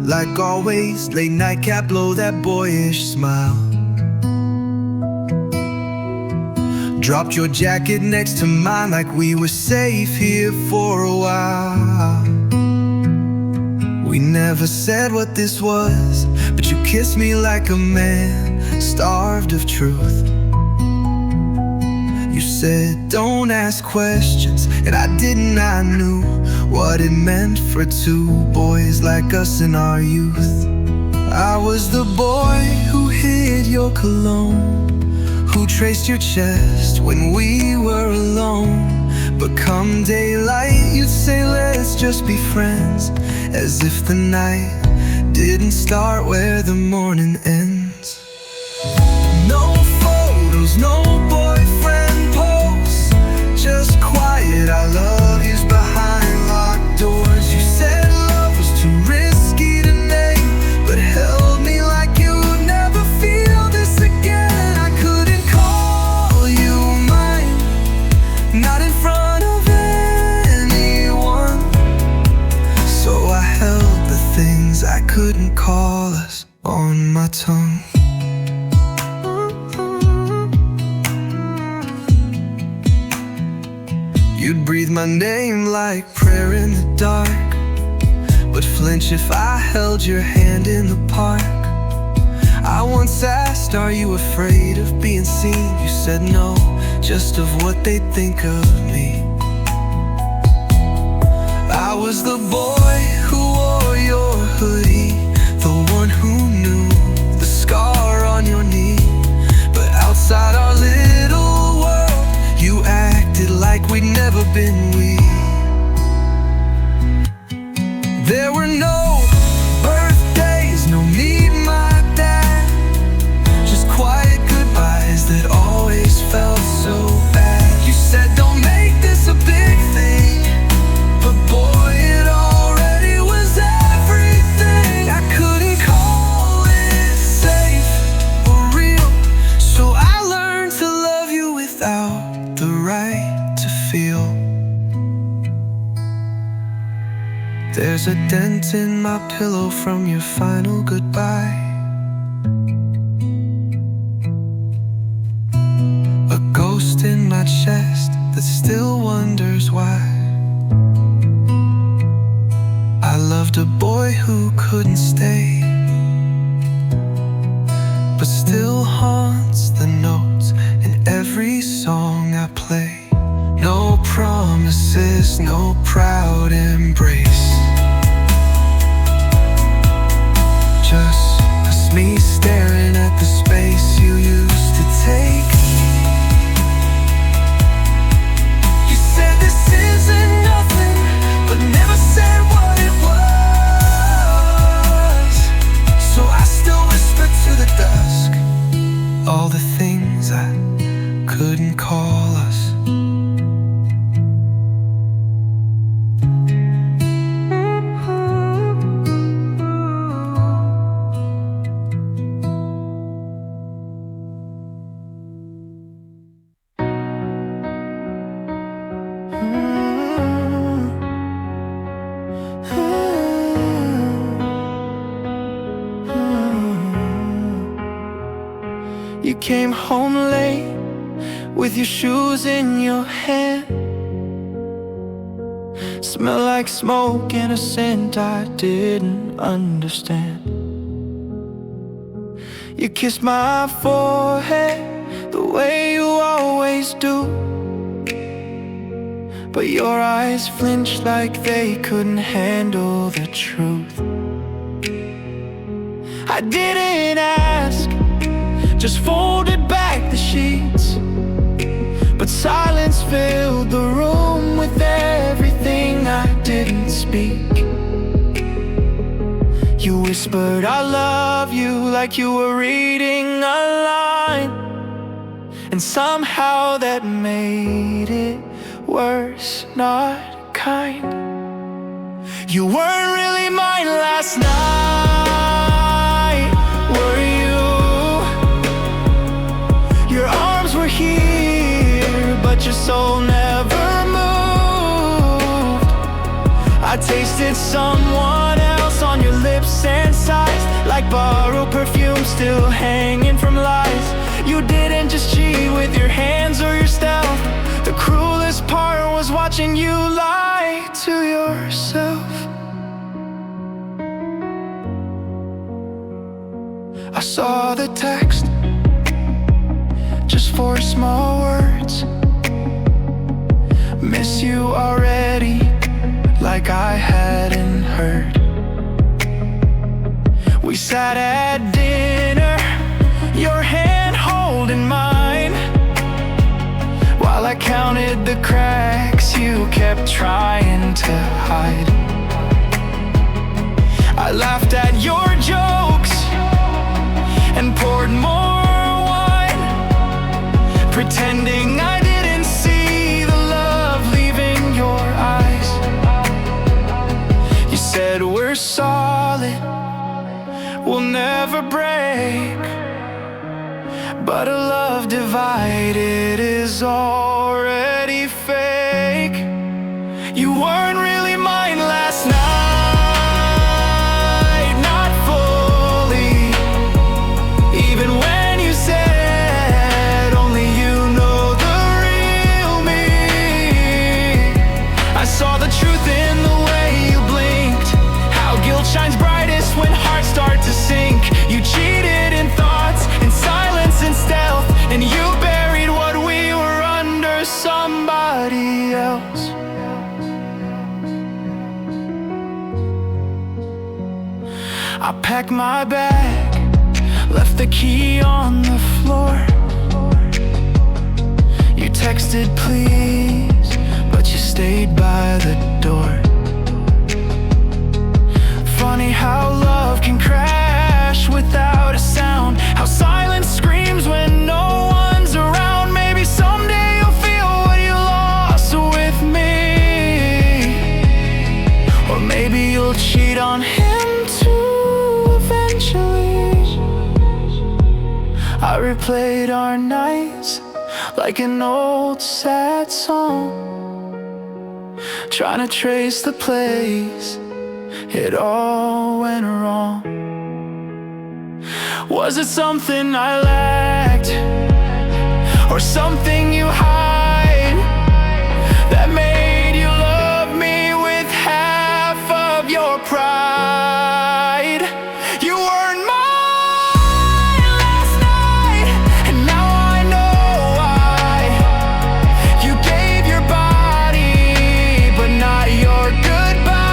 Like always, late night cat blow that boyish smile. Dropped your jacket next to mine like we were safe here for a while. We never said what this was, but you kissed me like a man starved of truth. You said don't ask questions, and I didn't. I knew what it meant for two boys like us in our youth. I was the boy who hid your cologne, who traced your chest when we were alone. But come daylight, you'd say let's just be friends, as if the night didn't start where the morning ends. No photos, no boyfriend posts, just quiet I love yous behind locked doors. You said love was too risky to name, but held me like you would never feel this again. I couldn't call you mine, not in front of anyone, so I held the things I couldn't call us on my tongue. You'd breathe my name like prayer in the dark, but flinch if I held your hand in the park. I once asked, are you afraid of being seen? You said no, just of what they think of me. I was the boy who wore your hoodie, the one who knew the scar on your knee. But outside our little world, you acted like we'd never been we. There were no birthdays, no meet my dad, just quiet goodbyes that always felt so bad. You said don't make this a big thing, but boy, it already was everything. I couldn't call it safe or real, so I learned to love you without the right to feel. There's a dent in my pillow from your final goodbye, a ghost in my chest that still wonders why. I loved a boy who couldn't stay, but still haunts the notes in every song I play. No promises, no proud embrace, just me staring at the space you used to take. You said this isn't nothing, but never said what it was, so I still whisper to the dusk all the things I couldn't call us. You came home late with your shoes in your hand, smell like smoke and a scent I didn't understand. You kissed my forehead the way you always do, but your eyes flinched like they couldn't handle the truth. I didn't ask, just folded back the sheets, but silence filled the room with everything I didn't speak. You whispered I love you like you were reading a line, and somehow that made it worse, not kind. You weren't really mine last night, were you? Your arms were here, but your soul never moved. I tasted someone else on your lips and borrowed perfume still hanging from lies. You didn't just cheat with your hands or your stealth. The cruelest part was watching you lie to yourself. I saw the text, just 4 small words. Miss you already, like I hadn't heard. We sat at dinner, your hand holding mine, while I counted the cracks you kept trying to hide. I laughed at your jokes and poured more wine, pretending I didn't see the love leaving your eyes. You said we're solid, we'll never break, but a love divided is already fake. You weren't really mine last night, not fully. Even when you said only you know the real me, I saw the truth in the way you blinked. How guilt shines brightest when hearts start to sink. You cheated in thoughts, in silence, in stealth, and you buried what we were under somebody else. I packed my bag, left the key on the floor. You texted please, but you stayed by the door. Funny how love can crash without a sound, how silence screams when no one's around. Maybe someday you'll feel what you lost with me, or maybe you'll cheat on him too eventually. I replayed our nights like an old sad song, trying to trace the place it all went wrong. Was it something I lacked, or something you hide, that made you love me with half of your pride? You weren't mine last night, and now I know why. You gave your body, but not your goodbye.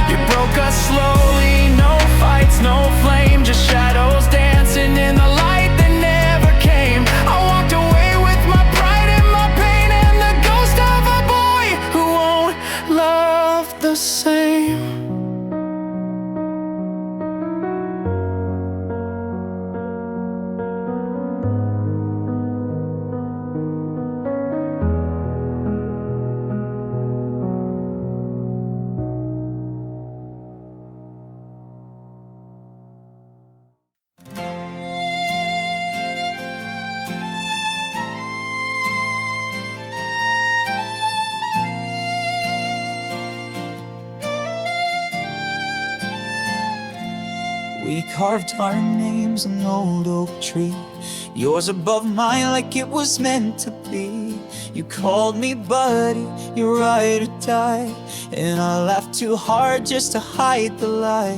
You broke us slowly, no fights, no flame, just shadows dancing in the light that never came. I walked away with my pride and my pain, and the ghost of a boy who won't love the same. We carved our names on an old oak tree, yours above mine like it was meant to be. You called me buddy, you ride or die, and I laughed too hard just to hide the lie.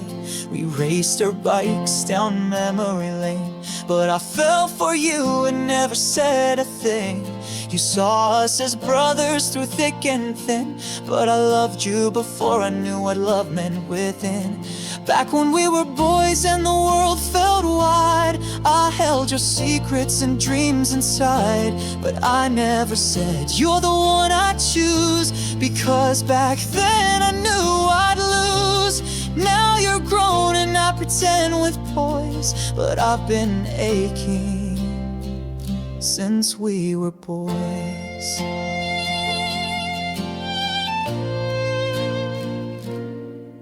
We raced our bikes down memory lane, but I fell for you and never said a thing. You saw us as brothers through thick and thin, but I loved you before I knew what love meant within. Back when we were boys and the world felt wide, I held your secrets and dreams inside, but I never said you're the one I choose, because back then I knew I'd lose. Now you're grown and I pretend with poise, but I've been aching since we were boys.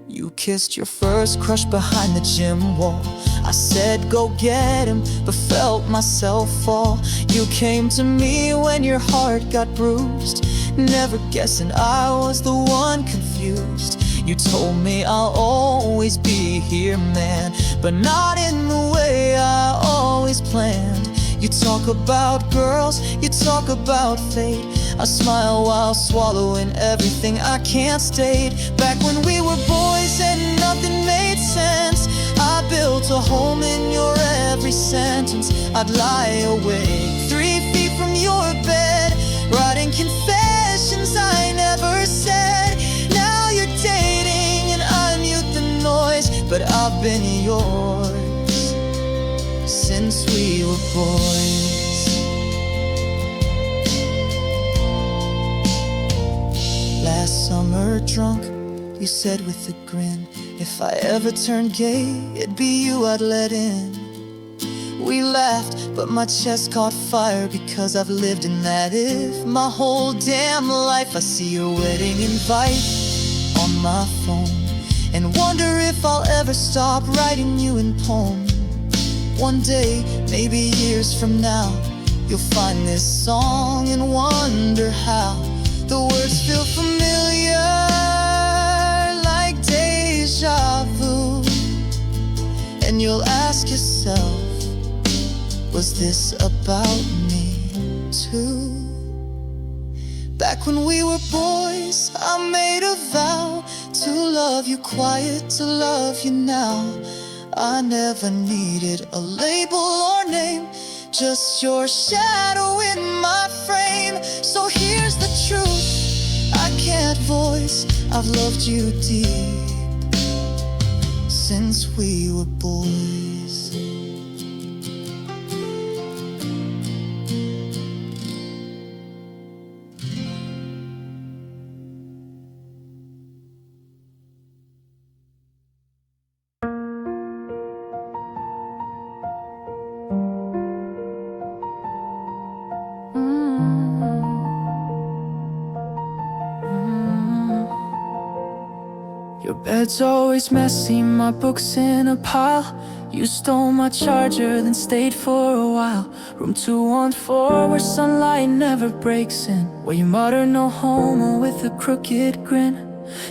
You kissed your first crush behind the gym wall. I said go get him, but felt myself fall. You came to me when your heart got bruised, never guessing I was the one confused. You told me I'll always be here, man, but not in the way I always planned. You talk about girls, you talk about fate. I smile while swallowing everything I can't state. Back when we were boys and nothing made sense, I built a home in your every sentence. I'd lie awake 3 feet from your bed, writing confessions I never said. Now you're dating and I mute the noise, but I've been yours since we were boys. Last summer drunk, you said with a grin, if I ever turned gay, it'd be you I'd let in. We laughed, but my chest caught fire because I've lived in that if my whole damn life. I see your wedding invite on my phone and wonder if I'll ever stop writing you in poems. One day, maybe years from now, you'll find this song and wonder how the words feel familiar, like deja vu. And you'll ask yourself, was this about me too? Back when we were boys, I made a vow to love you quiet, to love you now. I never needed a label or name, just your shadow in my frame. So here's the truth I can't voice, I've loved you deep since we were boys. Your bed's always messy, my book's in a pile. You stole my charger, then stayed for a while. Room 214, where sunlight never breaks in, where you mutter no homo with a crooked grin.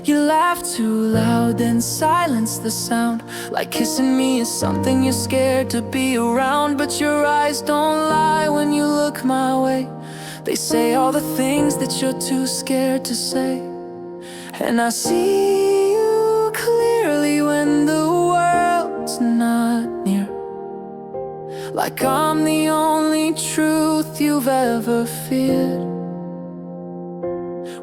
You laugh too loud, then silence the sound, like kissing me is something you're scared to be around. But your eyes don't lie when you look my way. They say all the things that you're too scared to say. And I see you clearly when the world's not near, like I'm the only truth you've ever feared.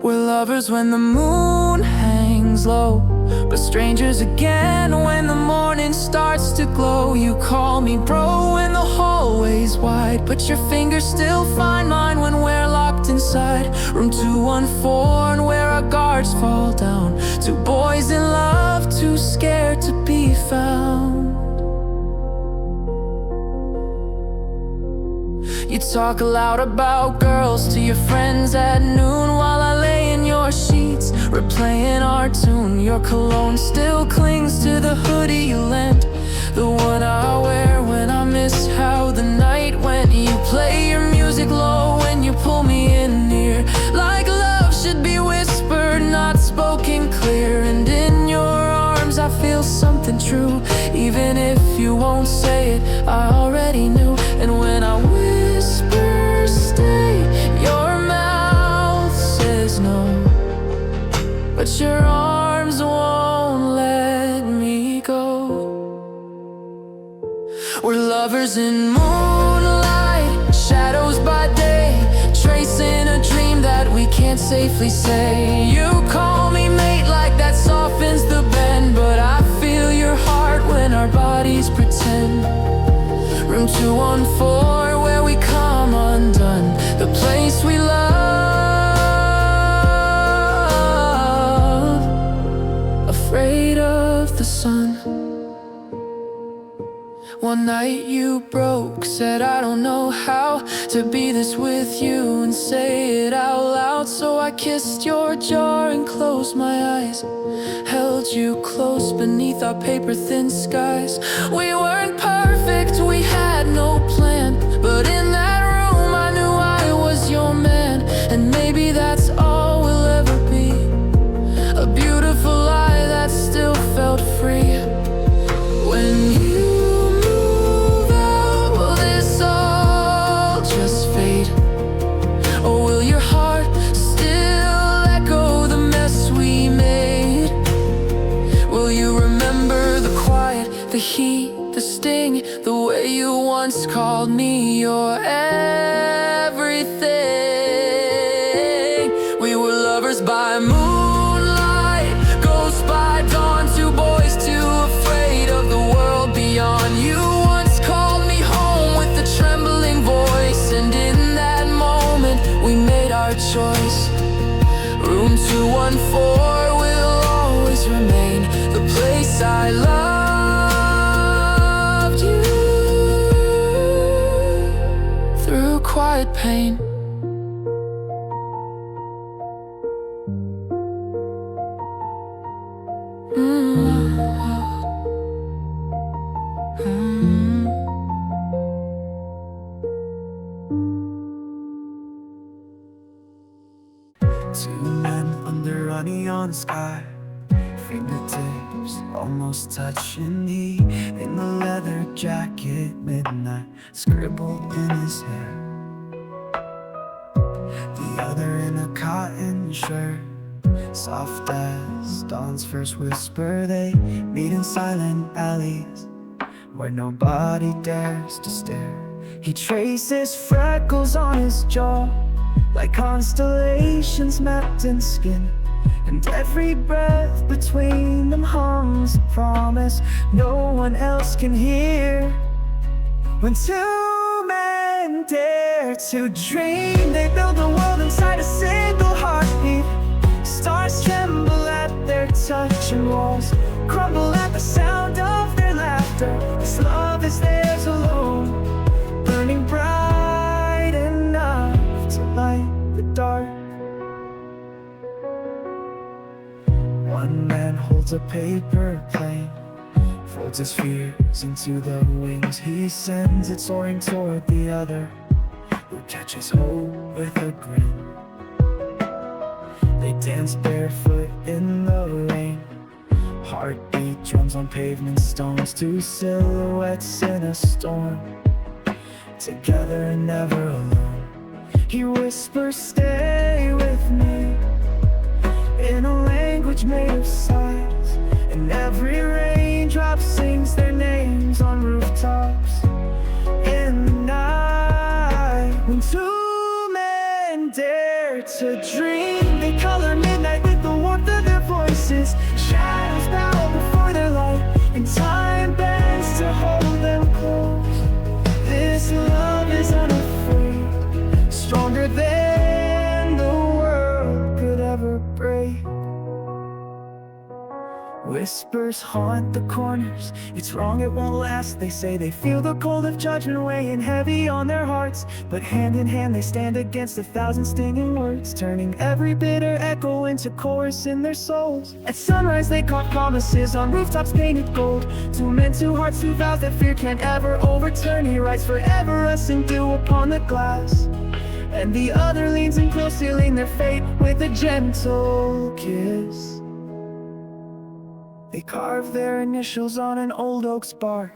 We're lovers when the moon hangs low, but strangers again when the morning starts to glow. You call me bro when the hallway's wide, but your fingers still find mine when we're locked inside. Room 214, where our guards fall down. Two boys in love, too scared to be found. You talk loud about girls to your friends at noon, while I lay in your sheets, replaying our tune. Your cologne still clings to the hoodie you lent, the one I wear when I miss how the night went. You play your music low when you pull me in near, like love should be whispered, not spoken clear. And in your arms I feel something true, even if you won't say it, I already knew. And when I whisper stay, your mouth says no, but your arms won't let me go. We're lovers in moonlight, shadows by day, tracing a dream that we can't safely say. You call me mate like that softens the bend, but I feel your heart when our bodies pretend. Room 214, where we come undone, the place we love, afraid of the sun. One night you broke, said I don't know how to be this with you and say it out loud. So I kissed your jaw and closed my eyes, held you close beneath our paper-thin skies. We weren't perfect, we had no plan, but in that room I knew I was your man. And maybe that's all we'll ever be, a beautiful lie the way you once called me your everything. We were lovers by moonlight, ghosts by dawn, two boys too afraid of the world beyond. You once called me home with a trembling voice, and in that moment we made our choice. Room 214 will always remain the place I loved you through quiet pain. Two men under a neon sky, fingertips almost touching me. In the leather jacket, midnight scribbled in his hair. The other in a cotton shirt, soft as dawn's first whisper. They meet in silent alleys where nobody dares to stare. He traces freckles on his jaw like constellations mapped in skin, and every breath between them hums a promise no one else can hear. When two men dare to dream, they build a world inside a single heartbeat. Stars tremble at their touch, and walls crumble at the sound of their laughter. This love is theirs alone, burning bright enough to light the dark. One man holds a paper plane, folds his fears into the wings he sends. It soaring toward the other, who catches hope with a grin. They dance barefoot in the rain, heartbeat drums on pavement stones, two silhouettes in a storm, together and never alone. He whispers, stay with me, in a language made of sighs, and every raindrop sings their names on rooftops. In the night, when two men dare to dream, they color midnight with the warmth of their voices. Shadows bow before their light, and time bends to hold them close. This love is unafraid, stronger than the world could ever break. Whispers haunt the corners, it's wrong, it won't last. They say they feel the cold of judgment weighing heavy on their hearts, but hand in hand they stand against 1,000 stinging words, turning every bitter echo into chorus in their souls. At sunrise they carve promises on rooftops painted gold. Two men, two hearts, two vows that fear can't ever overturn. He writes forever us and dew upon the glass, and the other leans in close, sealing their fate with a gentle kiss. They carve their initials on an old oak's bark,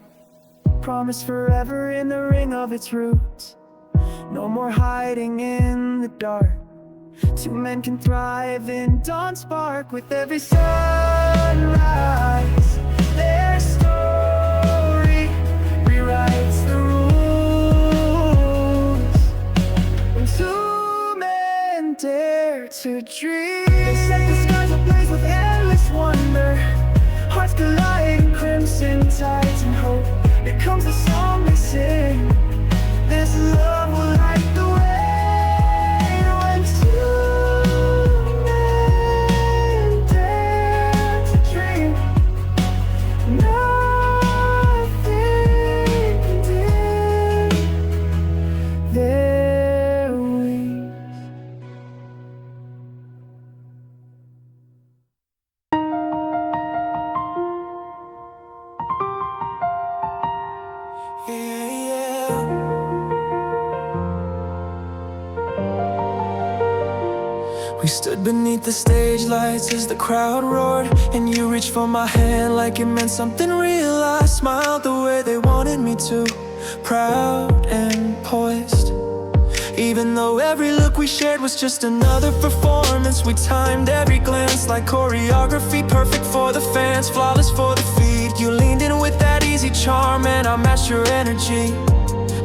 promise forever in the ring of its roots. No more hiding in the dark, two men can thrive in dawn's spark. With every sunrise, their story rewrites the rules. When two men dare to dream, they set the skies ablaze with endless wonder. Hearts collide in crimson tides and hope becomes the song they sing. This love will light the way when two men dare to dream. Nothing can dim their wings. We stood beneath the stage lights as the crowd roared, and you reached for my hand like it meant something real. I smiled the way they wanted me to, proud and poised. Even though every look we shared was just another performance, we timed every glance like choreography, perfect for the fans, flawless for the feed. You leaned in with that ease easy charm and I matched your energy,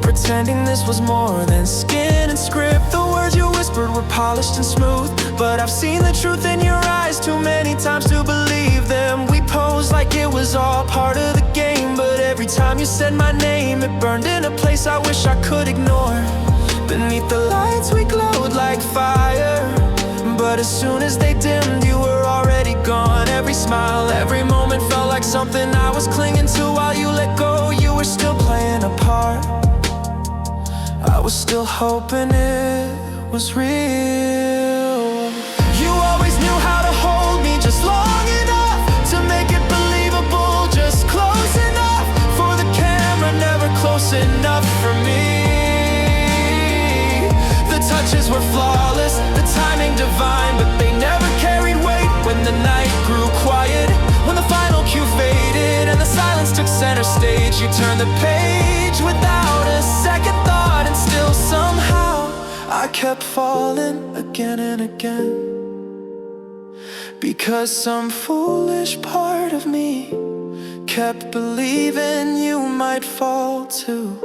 pretending this was more than skin and script. The words you whispered were polished and smooth, but I've seen the truth in your eyes too many times to believe them. We posed like it was all part of the game, but every time you said my name, it burned in a place I wish I could ignore. Beneath the lights we glowed like fire, but as soon as they dimmed, you were already gone. Every smile, every moment felt like something I was clinging to. While you let go, you were still playing a part. I was still hoping it was real. You always knew how to hold me just long enough to make it believable, just close enough for the camera, never close enough for me. The touches were flawless, the timing divine, but they never carried weight when the night grew quiet. When the final cue faded and the silence took center stage, you turned the page without a second thought, and still somehow I kept falling again and again, because some foolish part of me kept believing you might fall too.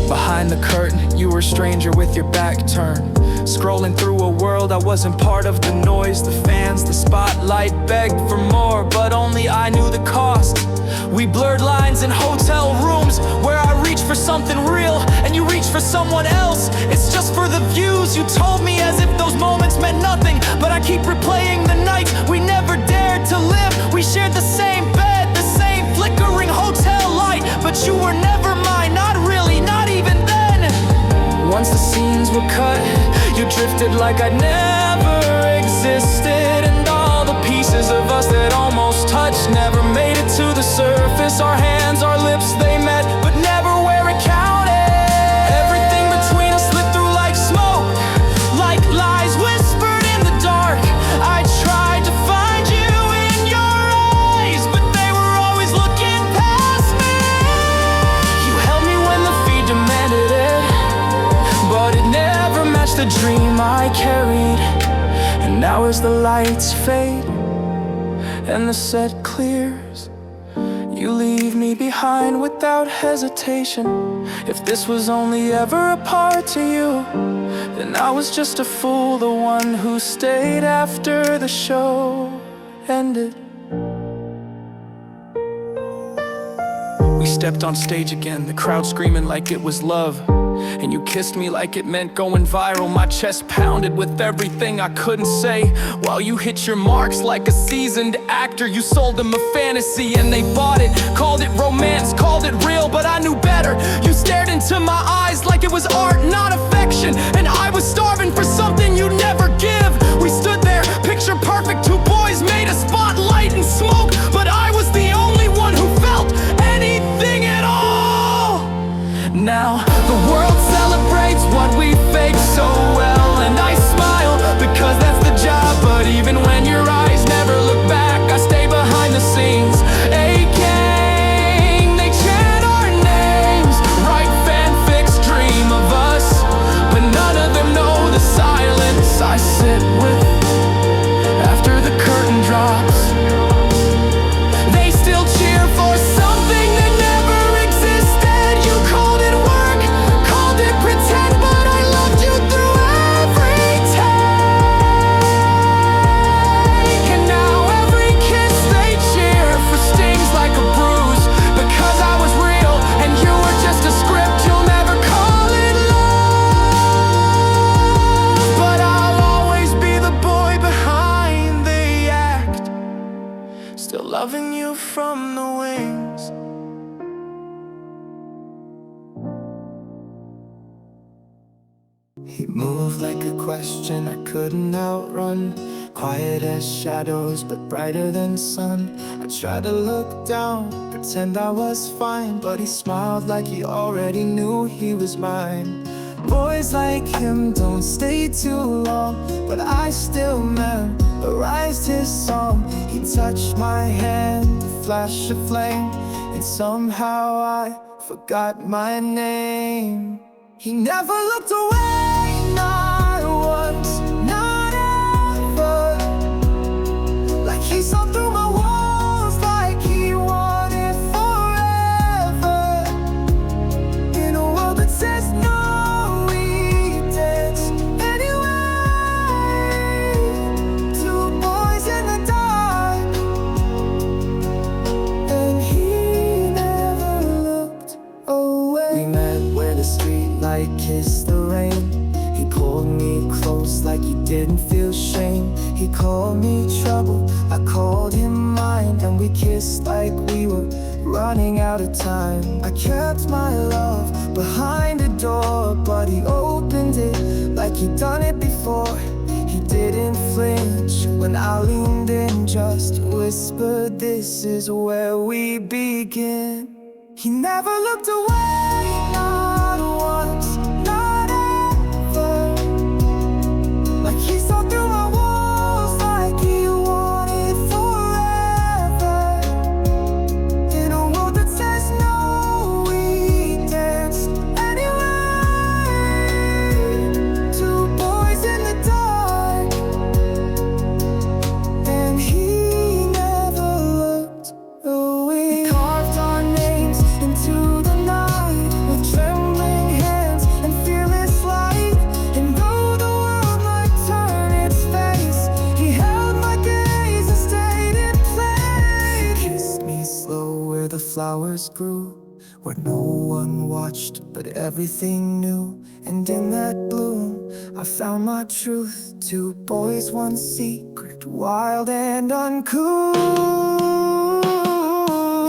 Behind the curtain, you were a stranger with your back turned, scrolling through a world I wasn't part of. The noise, the fans, the spotlight begged for more, but only I knew the cost. We blurred lines in hotel rooms where I reached for something real and you reached for someone else. It's just for the views, you told me, as if those moments meant nothing, but I keep replaying the nights we never dared to live. We shared the same bed, the same flickering hotel light, but you were never mine, not really, not even then. Once the scenes were cut, you drifted like I'd never existed, and all the pieces of us that almost touched never made it to the surface. Our hands, our lips, they met, but never where it counted. Everything between us slipped through like smoke, like lies whispered in the dark. I tried to find you in your eyes, but they were always looking past me. You held me when the feed demanded it, but it never matched the dream I carried. And now as the lights fade and the set clears, you leave me behind without hesitation. If this was only ever a part to you, then I was just a fool, the one who stayed after the show ended. We stepped on stage again, the crowd screaming like it was love, and you kissed me like it meant going viral. My chest pounded with everything I couldn't say, while you hit your marks like a seasoned actor. You sold them a fantasy and they bought it, called it romance, called it real, but I knew better. You stared into my eyes like it was art, not affection, and I was starving for something you'd never give. We stood there, picture perfect, two boys made a spotlight and smoke, but I was the only one who felt anything at all. Now the world celebrates what we fake so well, and I smile because that's the job. But even when your eyes never look back, I stay behind the scenes, aching. They chant our names, write fanfics, dream of us, but none of them know the silence I sit with after the curtain drops. They still cheer for something that never existed. You called it work, called it pretend, but I loved you through every take. And now every kiss they cheer for stings like a bruise, because I was real and you were just a script. You'll never call it love, but I'll always be the boy behind the act, still loving you from the wings. He moved like a question I couldn't outrun, quiet as shadows but brighter than sun. I tried to look down, pretend I was fine, but he smiled like he already knew he was mine. Boys like him don't stay too long, but I still memorized his song. He touched my hand, a flash of flame, and somehow I forgot my name. He never looked away, not once, not ever, like he saw through my walls, like he wanted forever. past the rain. He pulled me close like he didn't feel shame. He called me trouble, I called him mine, and we kissed like we were running out of time. I kept my love behind the door, but he opened it like he'd done it before. He didn't flinch when I leaned in, just whispered, "This is where we begin." He never looked away, not once, not ever. Like he saw through my walls, like he wanted forever. In a world that says no, we danced anyway. Two boys in the dark, and he never looked away. We carved our names into the night with trembling hands and fearless light. And though the world might turn its face, he held my gaze and stayed in place. He kissed me slow where the flowers grew, where no one watched but everything knew. And in that bloom I found my truth. Two boys, one secret, wild and uncool.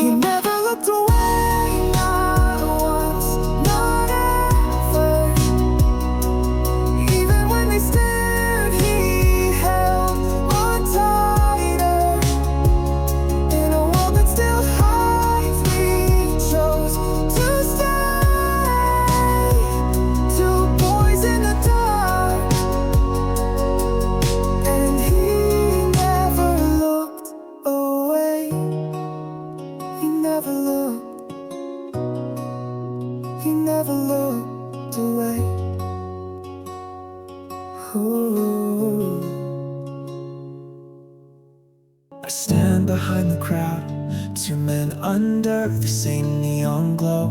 He never looked away, not once, not ever. Even when they stared, he held on tighter. In a world that still hides, we chose to stay. Two boys in the dark, and he never looked away. He never looked, he never looked away. Ooh. I stand behind the crowd, two men under the same neon glow.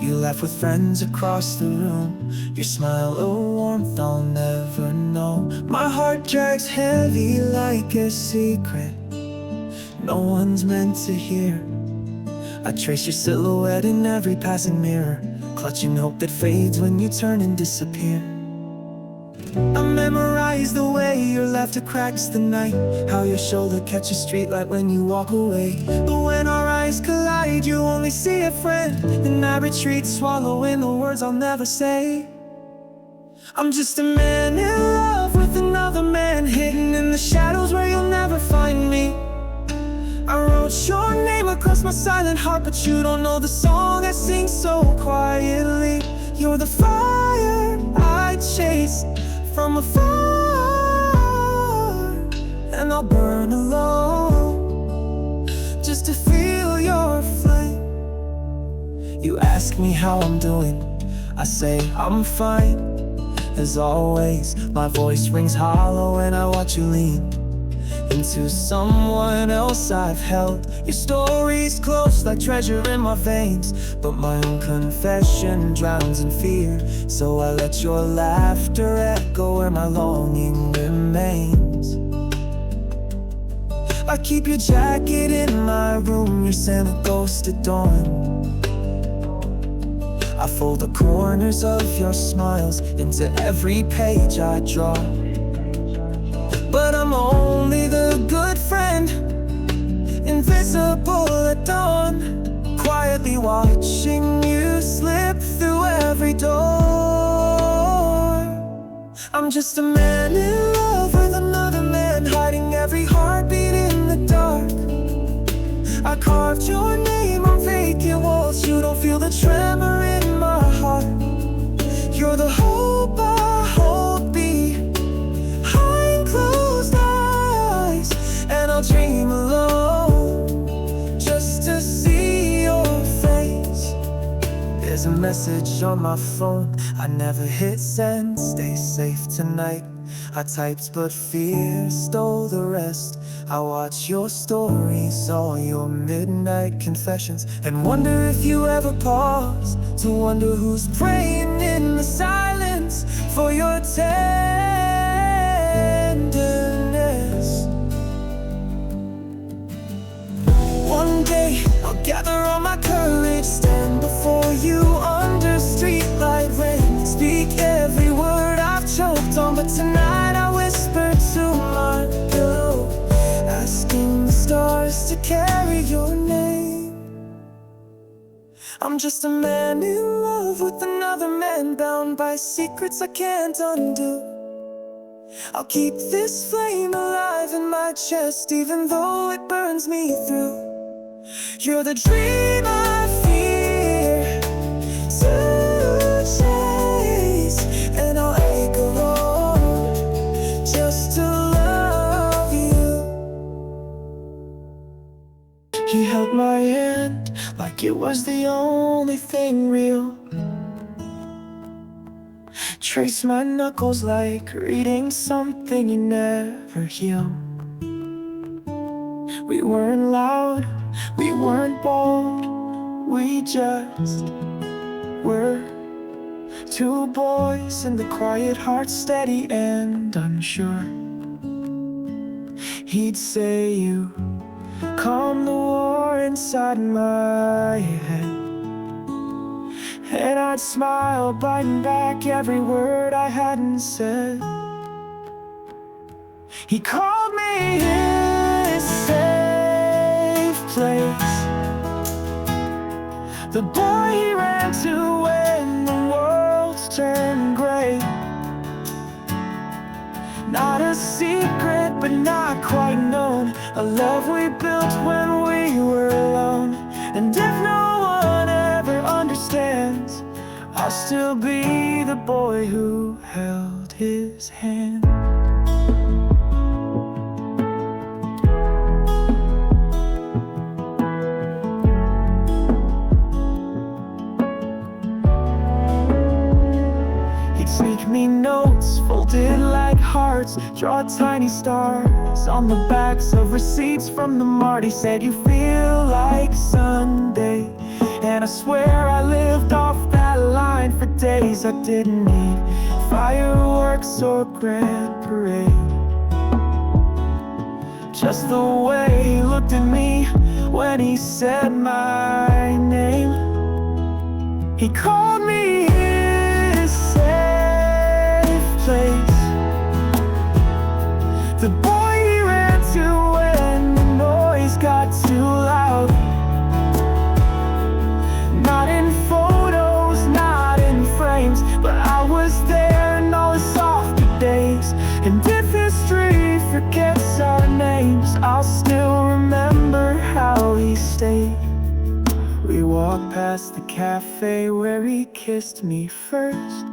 You laugh with friends across the room, your smile a warmth I'll never know. My heart drags heavy like a secret no one's meant to hear. I trace your silhouette in every passing mirror, clutching hope that fades when you turn and disappear. I memorize the way your laughter cracks the night, how your shoulder catches streetlight when you walk away. But when our eyes collide, you only see a friend, and I retreat, swallowing the words I'll never say. I'm just a man in love with another man, hidden in the shadows where you'll never find me. I wrote your name across my silent heart, but you don't know the song I sing so quietly. You're the fire I chase from afar, and I'll burn alone just to feel your flame. You ask me how I'm doing, I say I'm fine. As always, my voice rings hollow when I watch you lean into someone else I've held. Your story's close like treasure in my veins, but my own confession drowns in fear. So I let your laughter echo where my longing remains. I keep your jacket in my room, your scent a ghost at dawn. I fold the corners of your smiles into every page I draw. But I'm only the good friend, invisible at dawn, quietly watching you slip through every door. I'm just a man in love with another man, hiding every heartbeat in the dark. I carved your name on vacant walls, you don't feel the tremor in my heart. You're the hope I hold behind closed eyes, and I'll dream alone just to see your face. There's a message on my phone, I never hit send. Stay safe tonight, I typed but fear stole the rest. I watch your stories, all your midnight confessions, and wonder if you ever pause to wonder who's praying in the silence for your tenderness. One day I'll gather all my courage, stand before you under streetlight rain, speak speak every word I've choked on, but tonight I whisper to my pillow, asking the stars to carry your name. I'm just a man in love with another man, bound by secrets I can't undo. I'll keep this flame alive in my chest, even though it burns me through. You're the dream I fear to chase, and I'll ache alone just to love you. He held my hand like it was the only thing real. Trace my knuckles like reading something you never heal. We weren't loud, we weren't bold, we just were two boys in the quiet heart, steady and unsure. He'd say, "You calm the war inside my head," and I'd smile, biting back every word I hadn't said. He called me his safe place, the boy he ran to when the world's turned gray. Not a secret, but not quite known, a love we built when we were alone. And if no one ever understands, I'll still be the boy who held his hand. He'd sneak me notes folded like hearts, draw tiny stars on the backs of receipts from the mart. He said, "You feel like Sunday," and I swear I lived off that line for days. I didn't need fireworks or grand parade, just the way he looked at me when he said my name. He called me his safe place, the boy he ran to when the noise got too loud. Not in photos, not in frames, but I was there in all the softer days. And if history forgets our names, I'll still remember how he stayed. We walked past the cafe where he kissed me first,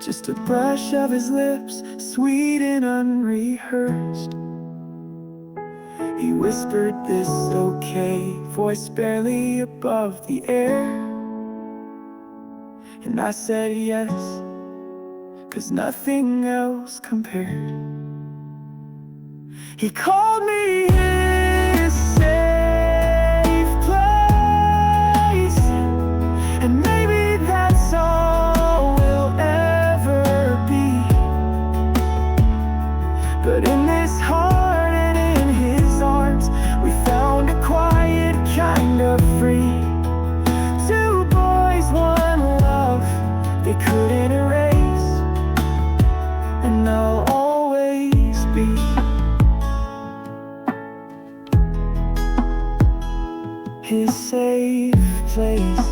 just a brush of his lips, sweet and unrehearsed. He whispered, "This okay," voice barely above the air. And I said yes, 'cause nothing else compared. He called me his safe place, and maybe that's all we'll ever be. But in this heart and in his arms, we found a quiet kind of free. Two boys, one love, they couldn't erase, and I'll always be his safe place.